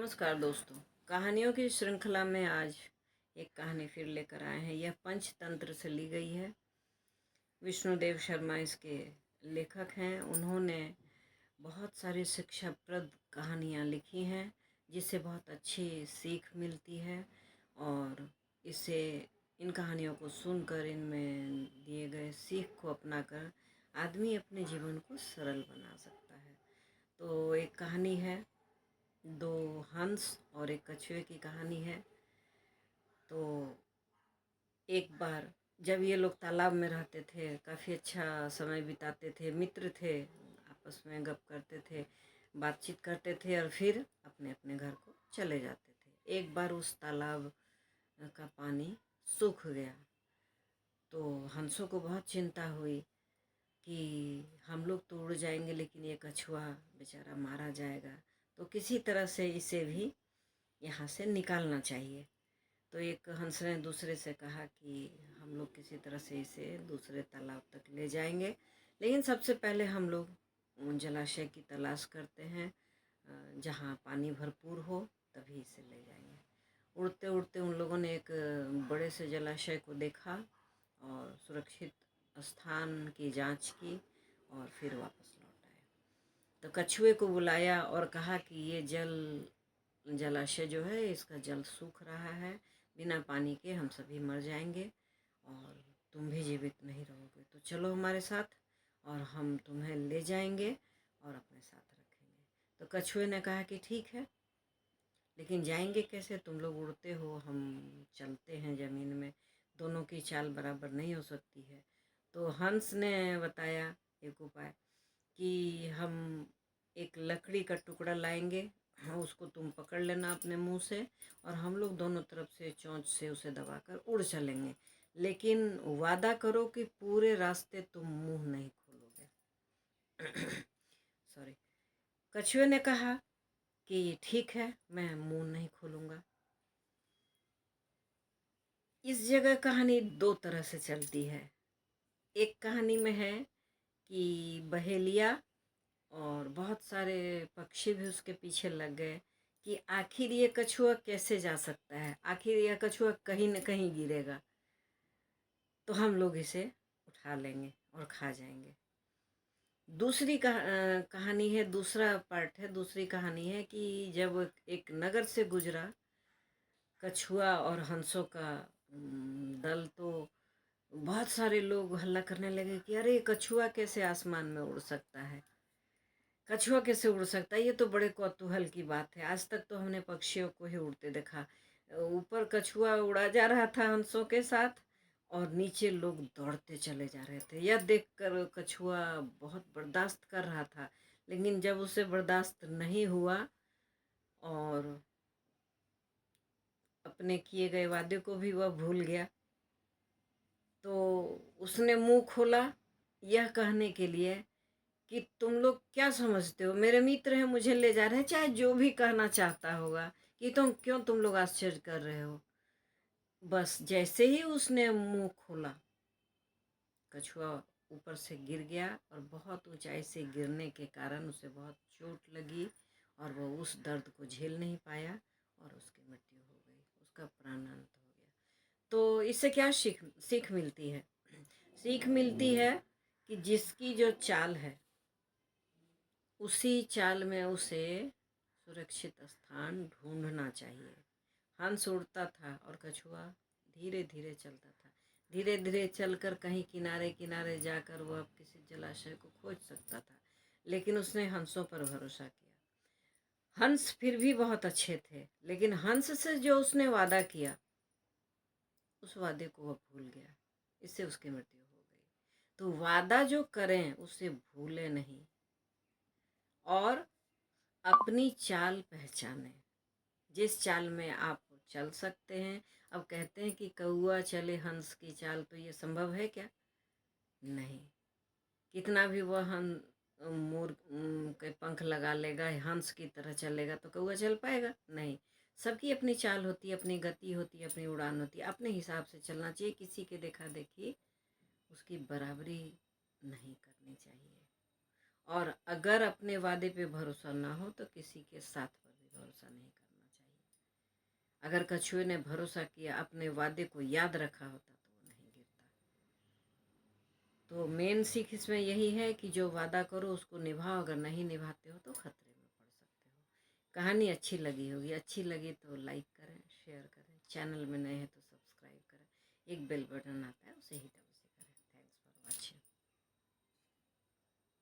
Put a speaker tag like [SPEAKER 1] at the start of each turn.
[SPEAKER 1] नमस्कार दोस्तों। कहानियों की श्रृंखला में आज एक कहानी फिर लेकर आए हैं। यह पंचतंत्र से ली गई है। विष्णुदेव शर्मा इसके लेखक हैं। उन्होंने बहुत सारी शिक्षाप्रद कहानियाँ लिखी हैं जिससे बहुत अच्छी सीख मिलती है और इसे इन कहानियों को सुनकर इनमें दिए गए सीख को अपनाकर आदमी अपने जीवन को सरल बना सकता है। तो एक कहानी है, दो हंस और एक कछुए की कहानी है। तो एक बार जब ये लोग तालाब में रहते थे, काफ़ी अच्छा समय बिताते थे, मित्र थे, आपस में गप करते थे, बातचीत करते थे और फिर अपने अपने घर को चले जाते थे। एक बार उस तालाब का पानी सूख गया तो हंसों को बहुत चिंता हुई कि हम लोग तो उड़ जाएंगे लेकिन ये कछुआ बेचारा मारा जाएगा, तो किसी तरह से इसे भी यहाँ से निकालना चाहिए। तो एक हंस ने दूसरे से कहा कि हम लोग किसी तरह से इसे दूसरे तालाब तक ले जाएंगे, लेकिन सबसे पहले हम लोग जलाशय की तलाश करते हैं, जहाँ पानी भरपूर हो, तभी इसे ले जाएंगे। उड़ते उड़ते उन लोगों ने एक बड़े से जलाशय को देखा और सुरक्षित स्थान की जांच की और फिर वापस लौट आए। तो कछुए को बुलाया और कहा कि ये जलाशय जो है, इसका जल सूख रहा है, बिना पानी के हम सभी मर जाएंगे और तुम भी जीवित नहीं रहोगे, तो चलो हमारे साथ और हम तुम्हें ले जाएंगे और अपने साथ रखेंगे। तो कछुए ने कहा कि ठीक है, लेकिन जाएंगे कैसे? तुम लोग उड़ते हो, हम चलते हैं ज़मीन में, दोनों की चाल बराबर नहीं हो सकती है। तो हंस ने बताया एक उपाय कि हम एक लकड़ी का टुकड़ा लाएंगे, उसको तुम पकड़ लेना अपने मुंह से और हम लोग दोनों तरफ से चोंच से उसे दबाकर उड़ चलेंगे, लेकिन वादा करो कि पूरे रास्ते तुम मुंह नहीं खोलोगे। सॉरी। कछुए ने कहा कि ठीक है, मैं मुंह नहीं खोलूंगा। इस जगह कहानी दो तरह से चलती है। एक कहानी में है कि बहेलिया और बहुत सारे पक्षी भी उसके पीछे लग गए कि आखिर ये कछुआ कैसे जा सकता है, आखिर यह कछुआ कहीं न कहीं गिरेगा तो हम लोग इसे उठा लेंगे और खा जाएंगे। दूसरी कहानी है, दूसरा पार्ट है, दूसरी कहानी है कि जब एक नगर से गुजरा कछुआ और हंसों का दल, तो बहुत सारे लोग हल्ला करने लगे कि अरे कछुआ कैसे आसमान में उड़ सकता है, कछुआ कैसे उड़ सकता है, ये तो बड़े कौतूहल की बात है, आज तक तो हमने पक्षियों को ही उड़ते देखा। ऊपर कछुआ उड़ा जा रहा था हंसों के साथ और नीचे लोग दौड़ते चले जा रहे थे। यह देखकर कछुआ बहुत बर्दाश्त कर रहा था, लेकिन जब उसे बर्दाश्त नहीं हुआ और अपने किए गए वादे को भी वह भूल गया, तो उसने मुंह खोला यह कहने के लिए कि तुम लोग क्या समझते हो, मेरे मित्र हैं, मुझे ले जा रहे हैं, चाहे जो भी कहना चाहता होगा, कि तुम लोग आश्चर्य कर रहे हो। बस जैसे ही उसने मुंह खोला, कछुआ ऊपर से गिर गया और बहुत ऊंचाई से गिरने के कारण उसे बहुत चोट लगी और वह उस दर्द को झेल नहीं पाया और उसकी मृत्यु हो गई, उसका प्राणांत हो गया। तो इससे क्या सीख मिलती है? सीख मिलती है कि जिसकी जो चाल है उसी चाल में उसे सुरक्षित स्थान ढूंढना चाहिए। हंस उड़ता था और कछुआ धीरे धीरे चलता था। धीरे धीरे चलकर कहीं किनारे किनारे जाकर वह किसी जलाशय को खोज सकता था, लेकिन उसने हंसों पर भरोसा किया। हंस फिर भी बहुत अच्छे थे, लेकिन हंस से जो उसने वादा किया उस वादे को वह भूल गया, इससे उसकी मृत्यु हो गई। तो वादा जो करें उसे भूले नहीं और अपनी चाल पहचानें, जिस चाल में आप चल सकते हैं। अब कहते हैं कि कौआ चले हंस की चाल, तो ये संभव है क्या? नहीं। कितना भी वह मोर के पंख लगा लेगा, हंस की तरह चलेगा, तो कौआ चल पाएगा? नहीं। सबकी अपनी चाल होती है, अपनी गति होती है, अपनी उड़ान होती है, अपने हिसाब से चलना चाहिए। किसी के देखा देखी उसकी बराबरी नहीं करनी चाहिए। और अगर अपने वादे पे भरोसा ना हो तो किसी के साथ पर भी भरोसा नहीं करना अगर कछुए ने भरोसा किया, अपने वादे को याद रखा होता तो वो नहीं गिरता। तो मेन सीख इसमें यही है कि जो वादा करो उसको निभाओ, अगर नहीं निभाते हो तो खतरे में पड़ सकते हो। कहानी अच्छी लगी होगी, अच्छी लगी तो लाइक करें, शेयर करें, चैनल में नए हैं तो सब्सक्राइब करें, एक बेल बटन आता है उसे ही दबाएं।